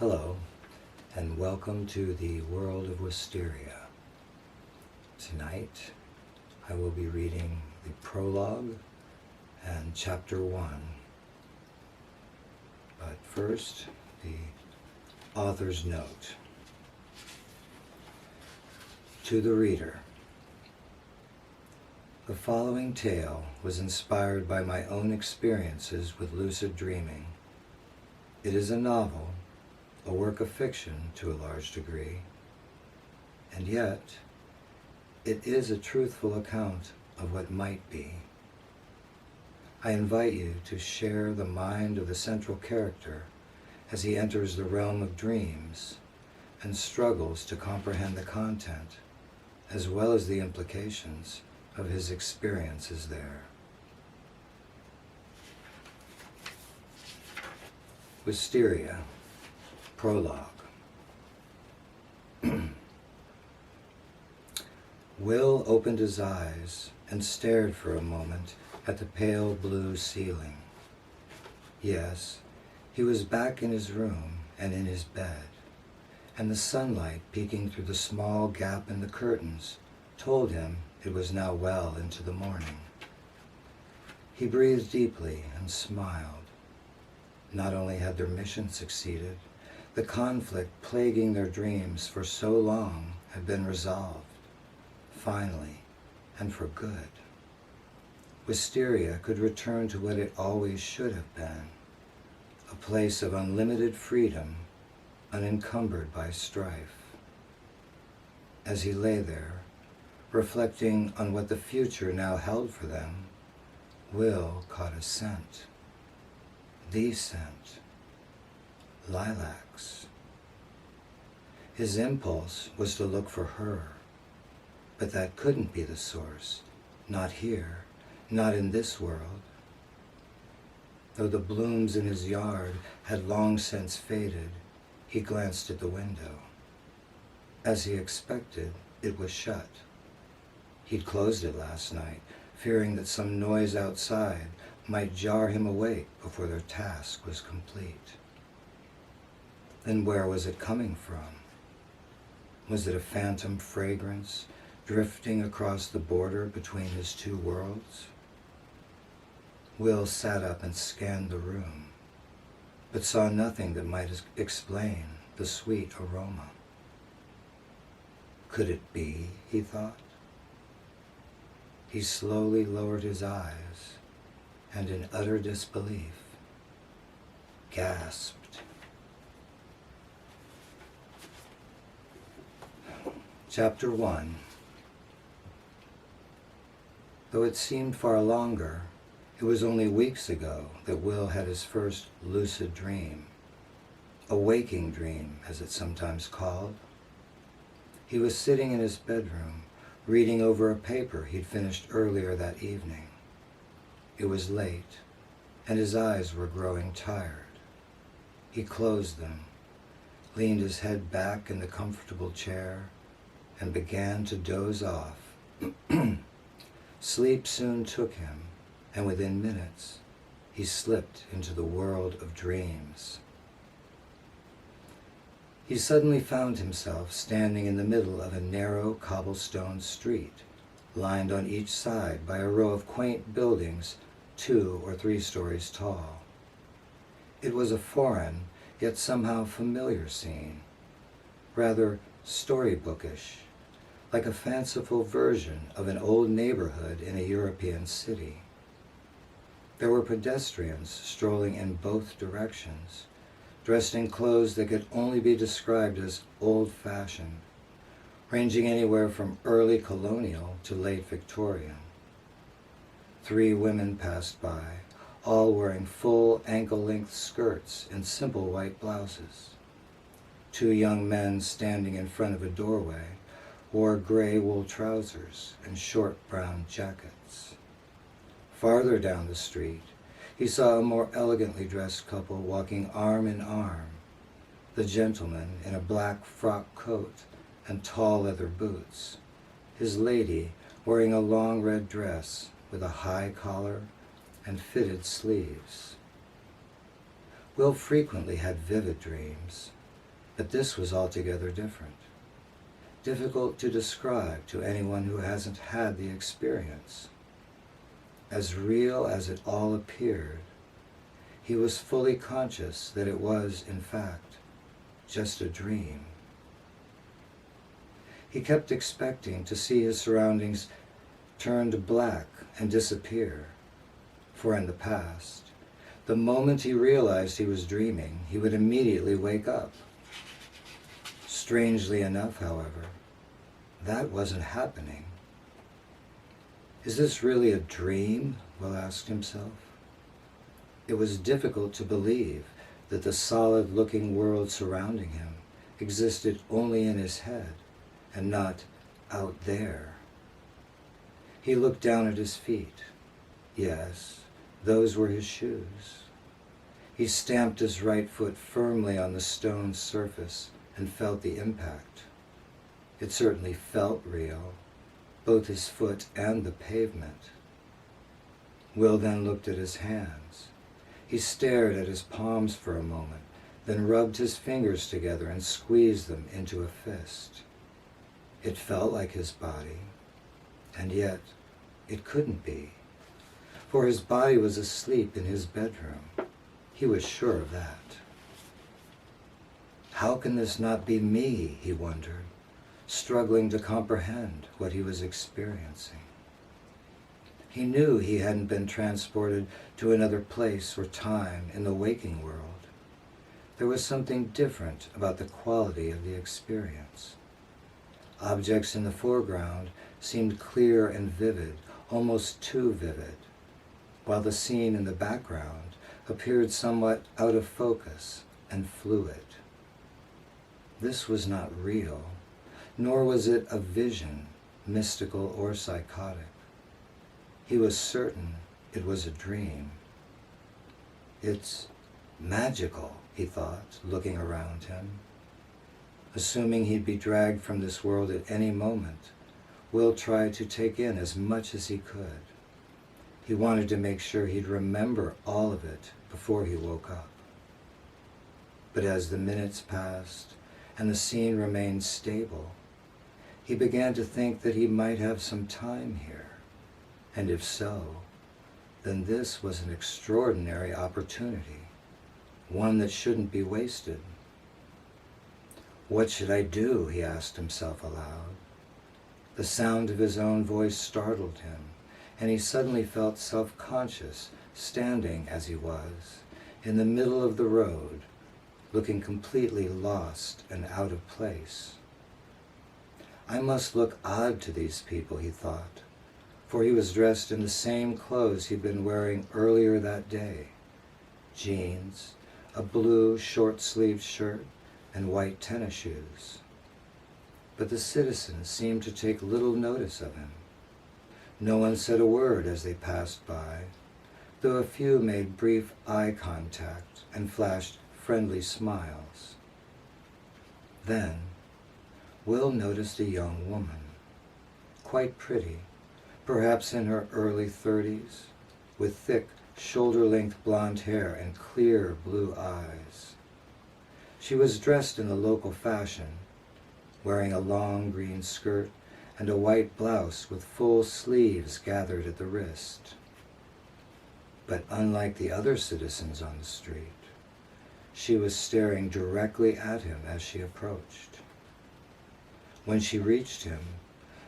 Hello, and welcome to the World of Wysteria. Tonight, I will be reading the Prologue and Chapter 1. But first, the author's note. To the reader. The following tale was inspired by my own experiences with lucid dreaming. It is a novel, a work of fiction to a large degree, and yet it is a truthful account of what might be. I invite you to share the mind of the central character as he enters the realm of dreams and struggles to comprehend the content as well as the implications of his experiences there. Wysteria, Prologue. Will opened his eyes and stared for a moment at the pale blue ceiling. Yes, he was back in his room and in his bed, and the sunlight peeking through the small gap in the curtains told him it was now well into the morning. He breathed deeply and smiled. Not only had their mission succeeded, the conflict plaguing their dreams for so long had been resolved, finally, and for good. Wysteria could return to what it always should have been, a place of unlimited freedom, unencumbered by strife. As he lay there, reflecting on what the future now held for them, Will caught a scent. The scent. Lilacs. His impulse was to look for her, but that couldn't be the source. Not here, not in this world. Though the blooms in his yard had long since faded, he glanced at the window. As he expected, it was shut. He'd closed it last night, fearing that some noise outside might jar him awake before their task was complete. Then where was it coming from? Was it a phantom fragrance drifting across the border between his two worlds? Will sat up and scanned the room, but saw nothing that might explain the sweet aroma. Could it be, he thought? He slowly lowered his eyes, and in utter disbelief, gasped. Chapter 1. Though it seemed far longer, it was only weeks ago that Will had his first lucid dream, a waking dream, as it's sometimes called. He was sitting in his bedroom, reading over a paper he'd finished earlier that evening. It was late, and his eyes were growing tired. He closed them, leaned his head back in the comfortable chair, and began to doze off. Sleep soon took him, and within minutes, he slipped into the world of dreams. He suddenly found himself standing in the middle of a narrow cobblestone street, lined on each side by a row of quaint buildings 2 or 3 stories tall. It was a foreign, yet somehow familiar scene, rather storybookish, like a fanciful version of an old neighborhood in a European city. There were pedestrians strolling in both directions, dressed in clothes that could only be described as old-fashioned, ranging anywhere from early colonial to late Victorian. 3 women passed by, all wearing full ankle-length skirts and simple white blouses. 2 young men standing in front of a doorway wore gray wool trousers and short brown jackets. Farther down the street, he saw a more elegantly dressed couple walking arm in arm, the gentleman in a black frock coat and tall leather boots, his lady wearing a long red dress with a high collar and fitted sleeves. Will frequently had vivid dreams, But this was altogether different, difficult to describe to anyone who hasn't had the experience. As real as it all appeared, he was fully conscious that it was, in fact, just a dream. He kept expecting to see his surroundings turn to black and disappear, for in the past, the moment he realized he was dreaming, he would immediately wake up. Strangely enough, however, that wasn't happening. Is this really a dream? Will asked himself. It was difficult to believe that the solid-looking world surrounding him existed only in his head and not out there. He looked down at his feet. Yes, those were his shoes. He stamped his right foot firmly on the stone surface and felt the impact. It certainly felt real, both his foot and the pavement. Will then looked at his hands. He stared at his palms for a moment, then rubbed his fingers together and squeezed them into a fist. It felt like his body, and yet it couldn't be, for his body was asleep in his bedroom. He was sure of that. How can this not be me, he wondered, struggling to comprehend what he was experiencing. He knew he hadn't been transported to another place or time in the waking world. There was something different about the quality of the experience. Objects in the foreground seemed clear and vivid, almost too vivid, while the scene in the background appeared somewhat out of focus and fluid. This was not real, nor was it a vision, mystical or psychotic. He was certain it was a dream. It's magical, he thought, looking around him. Assuming he'd be dragged from this world at any moment, Will tried to take in as much as he could. He wanted to make sure he'd remember all of it before he woke up. But as the minutes passed and the scene remained stable, he began to think that he might have some time here. And if so, then this was an extraordinary opportunity, one that shouldn't be wasted. What should I do? He asked himself aloud. The sound of his own voice startled him, and he suddenly felt self-conscious, standing as he was, in the middle of the road, looking completely lost and out of place. I must look odd to these people, he thought, for he was dressed in the same clothes he'd been wearing earlier that day. Jeans, a blue short-sleeved shirt, and white tennis shoes. But the citizens seemed to take little notice of him. No one said a word as they passed by, though a few made brief eye contact and flashed friendly smiles. Then, Will noticed a young woman, quite pretty, perhaps in her early 30s, with thick, shoulder-length blonde hair and clear blue eyes. She was dressed in the local fashion, wearing a long green skirt and a white blouse with full sleeves gathered at the wrist. But unlike the other citizens on the street, she was staring directly at him as she approached. When she reached him,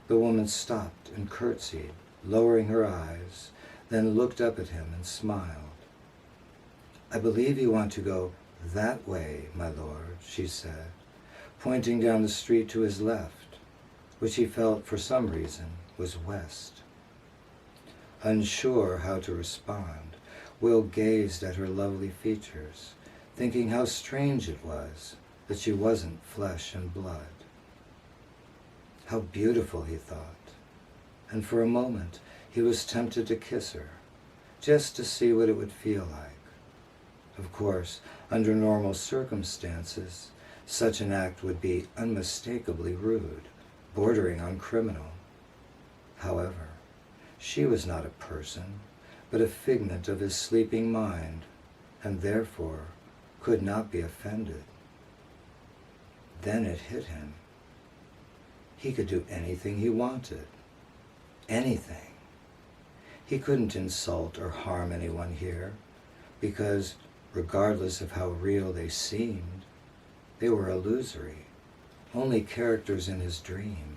the woman stopped and curtsied, lowering her eyes, then looked up at him and smiled. "I believe you want to go that way, my lord," she said, pointing down the street to his left, which he felt for some reason was west. Unsure how to respond, Will gazed at her lovely features, thinking how strange it was that she wasn't flesh and blood. How beautiful, he thought, and for a moment he was tempted to kiss her, just to see what it would feel like. Of course, under normal circumstances, such an act would be unmistakably rude, bordering on criminal. However, she was not a person, but a figment of his sleeping mind, and therefore could not be offended. Then it hit him. He could do anything he wanted. Anything. He couldn't insult or harm anyone here, because, regardless of how real they seemed, they were illusory, only characters in his dream.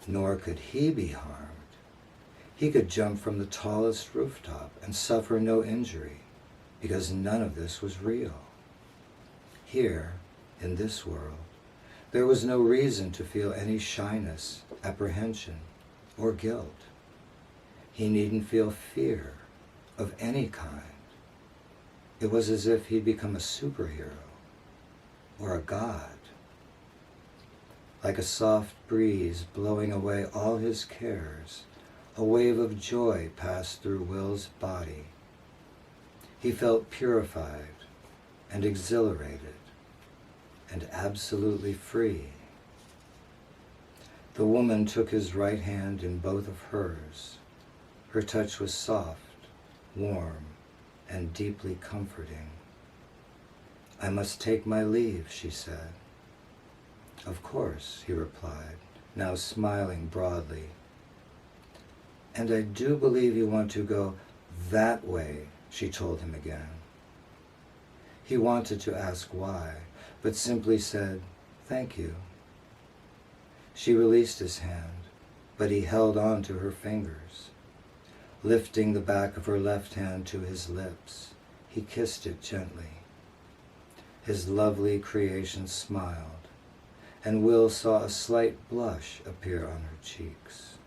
Nor could he be harmed. He could jump from the tallest rooftop and suffer no injury, because none of this was real. Here, in this world, there was no reason to feel any shyness, apprehension, or guilt. He needn't feel fear of any kind. It was as if he'd become a superhero or a god. Like a soft breeze blowing away all his cares, a wave of joy passed through Will's body. He felt purified and exhilarated and absolutely free. The woman took his right hand in both of hers. Her touch was soft, warm, and deeply comforting. "I must take my leave," she said. "Of course," he replied, now smiling broadly. "And I do believe you want to go that way," she told him again. He wanted to ask why, but simply said, "Thank you." She released his hand, but he held on to her fingers. Lifting the back of her left hand to his lips, he kissed it gently. His lovely creation smiled, and Will saw a slight blush appear on her cheeks.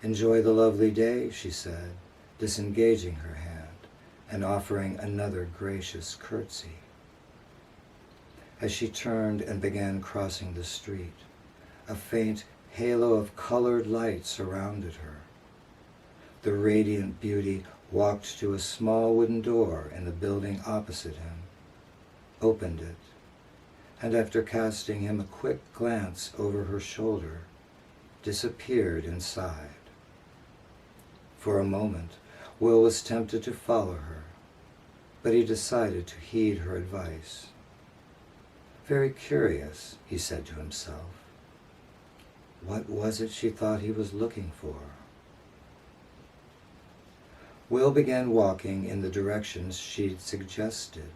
"Enjoy the lovely day," she said, disengaging her hand and offering another gracious curtsy. As she turned and began crossing the street, a faint halo of colored light surrounded her. The radiant beauty walked to a small wooden door in the building opposite him, opened it, and after casting him a quick glance over her shoulder, disappeared inside. For a moment, Will was tempted to follow her, but he decided to heed her advice. Very curious, he said to himself. What was it she thought he was looking for? Will began walking in the directions she'd suggested.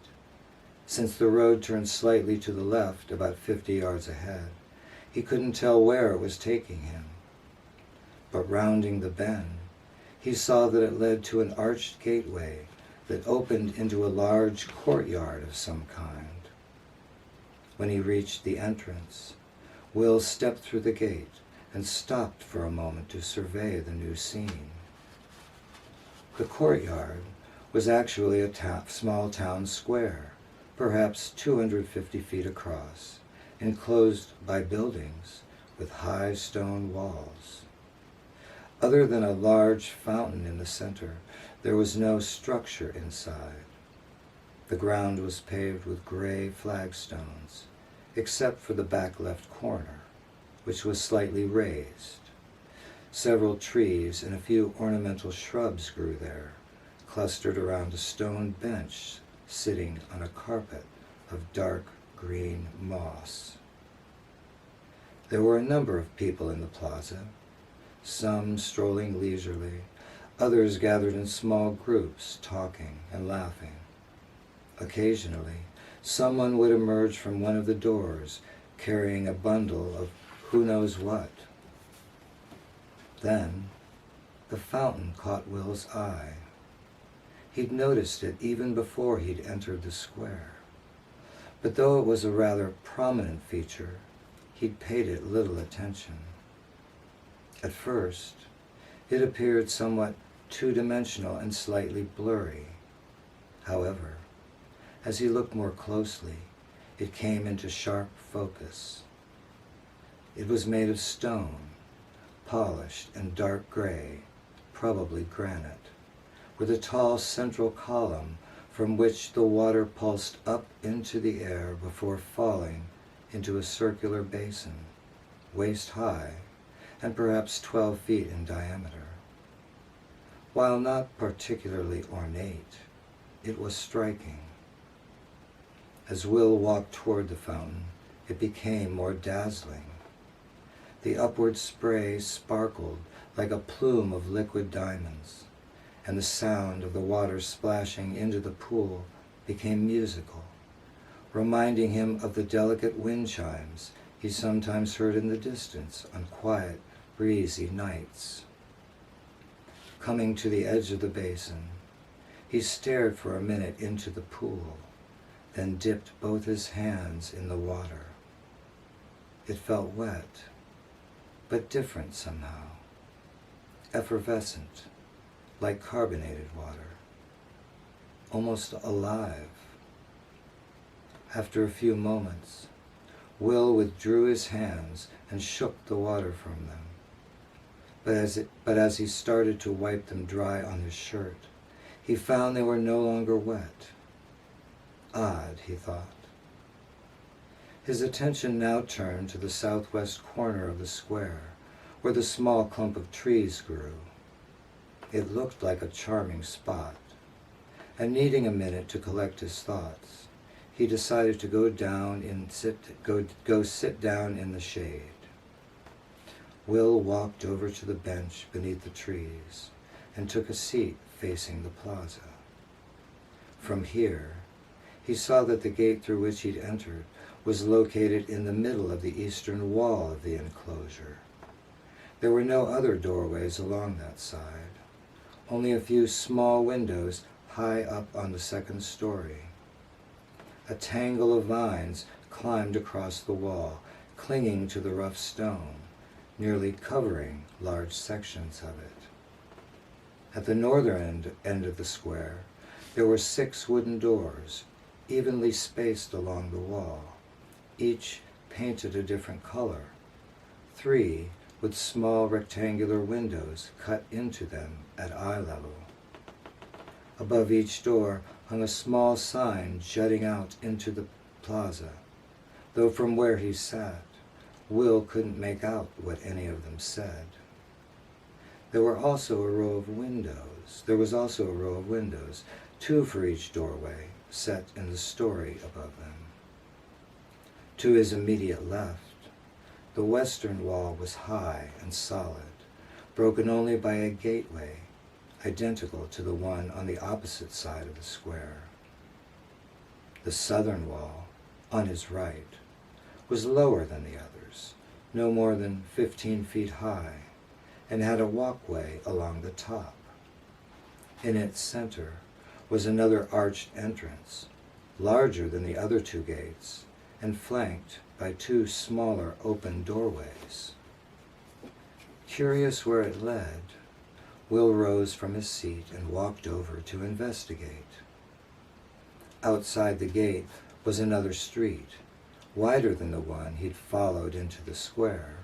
Since the road turned slightly to the left, about 50 yards ahead, he couldn't tell where it was taking him. But rounding the bend, he saw that it led to an arched gateway that opened into a large courtyard of some kind. When he reached the entrance, Will stepped through the gate and stopped for a moment to survey the new scene. The courtyard was actually a small town square, perhaps 250 feet across, enclosed by buildings with high stone walls. Other than a large fountain in the center, there was no structure inside. The ground was paved with gray flagstones, except for the back left corner, which was slightly raised. Several trees and a few ornamental shrubs grew there, clustered around a stone bench sitting on a carpet of dark green moss. There were a number of people in the plaza, some strolling leisurely, others gathered in small groups, talking and laughing. Occasionally, someone would emerge from one of the doors, carrying a bundle of who knows what. Then, the fountain caught Will's eye. He'd noticed it even before he'd entered the square. But though it was a rather prominent feature, he'd paid it little attention. At first, it appeared somewhat two-dimensional and slightly blurry. However, as he looked more closely, it came into sharp focus. It was made of stone, polished and dark gray, probably granite, with a tall central column from which the water pulsed up into the air before falling into a circular basin, waist-high and perhaps 12 feet in diameter. While not particularly ornate, it was striking. As Will walked toward the fountain, it became more dazzling. The upward spray sparkled like a plume of liquid diamonds, and the sound of the water splashing into the pool became musical, reminding him of the delicate wind chimes he sometimes heard in the distance on quiet, breezy nights. Coming to the edge of the basin, he stared for a minute into the pool, then dipped both his hands in the water. It felt wet, but different somehow, effervescent, like carbonated water, almost alive. After a few moments, Will withdrew his hands and shook the water from them. But as he started to wipe them dry on his shirt, he found they were no longer wet. Odd, he thought. His attention now turned to the southwest corner of the square, where the small clump of trees grew. It looked like a charming spot, and needing a minute to collect his thoughts, he decided to go sit down in the shade. Will walked over to the bench beneath the trees and took a seat facing the plaza. From here, he saw that the gate through which he'd entered was located in the middle of the eastern wall of the enclosure. There were no other doorways along that side, only a few small windows high up on the second story. A tangle of vines climbed across the wall, clinging to the rough stone, nearly covering large sections of it. At the northern end of the square, there were 6 wooden doors, evenly spaced along the wall, each painted a different color, 3 with small rectangular windows cut into them at eye level. Above each door hung a small sign jutting out into the plaza, though from where he sat, Will couldn't make out what any of them said. There was also a row of windows, 2 for each doorway, set in the story above them. To his immediate left, the western wall was high and solid, broken only by a gateway, identical to the one on the opposite side of the square. The southern wall, on his right, was lower than the others, no more than 15 feet high, and had a walkway along the top. In its center was another arched entrance, larger than the other 2 gates, and flanked by 2 smaller open doorways. Curious where it led, Will rose from his seat and walked over to investigate. Outside the gate was another street, wider than the one he'd followed into the square.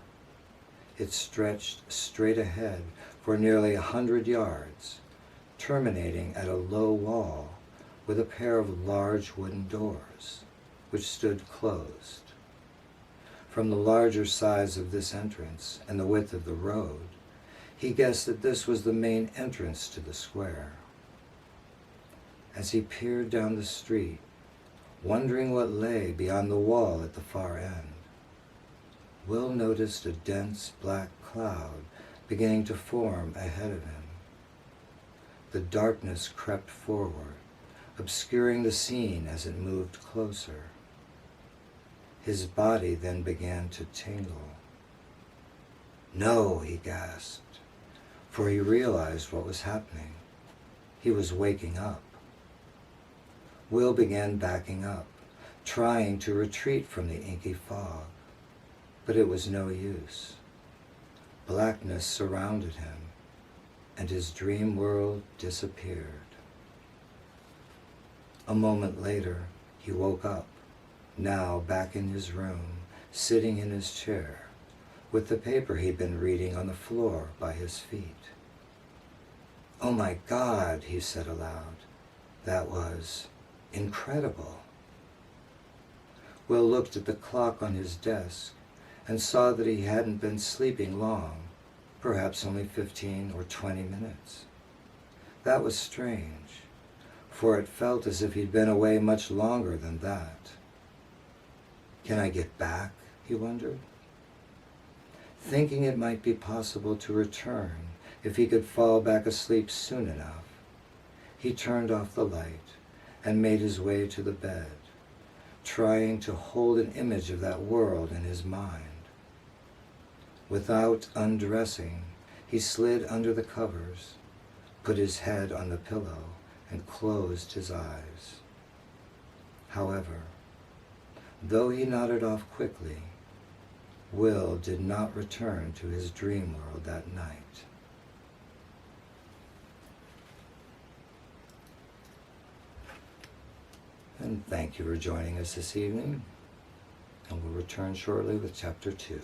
It stretched straight ahead for nearly 100 yards, terminating at a low wall with a pair of large wooden doors, which stood closed. From the larger size of this entrance and the width of the road, he guessed that this was the main entrance to the square. As he peered down the street, wondering what lay beyond the wall at the far end, Will noticed a dense black cloud beginning to form ahead of him. The darkness crept forward, obscuring the scene as it moved closer. His body then began to tingle. "No," he gasped, for he realized what was happening. He was waking up. Will began backing up, trying to retreat from the inky fog, but it was no use. Blackness surrounded him, and his dream world disappeared. A moment later, he woke up, now back in his room, sitting in his chair, with the paper he'd been reading on the floor by his feet. "Oh my God," he said aloud. "That was incredible." Will looked at the clock on his desk and saw that he hadn't been sleeping long, perhaps only 15 or 20 minutes. That was strange, for it felt as if he'd been away much longer than that. Can I get back? He wondered. Thinking it might be possible to return if he could fall back asleep soon enough, he turned off the light and made his way to the bed, trying to hold an image of that world in his mind. Without undressing, he slid under the covers, put his head on the pillow, and closed his eyes. However, though he nodded off quickly, Will did not return to his dream world that night. And thank you for joining us this evening, and we'll return shortly with Chapter 2.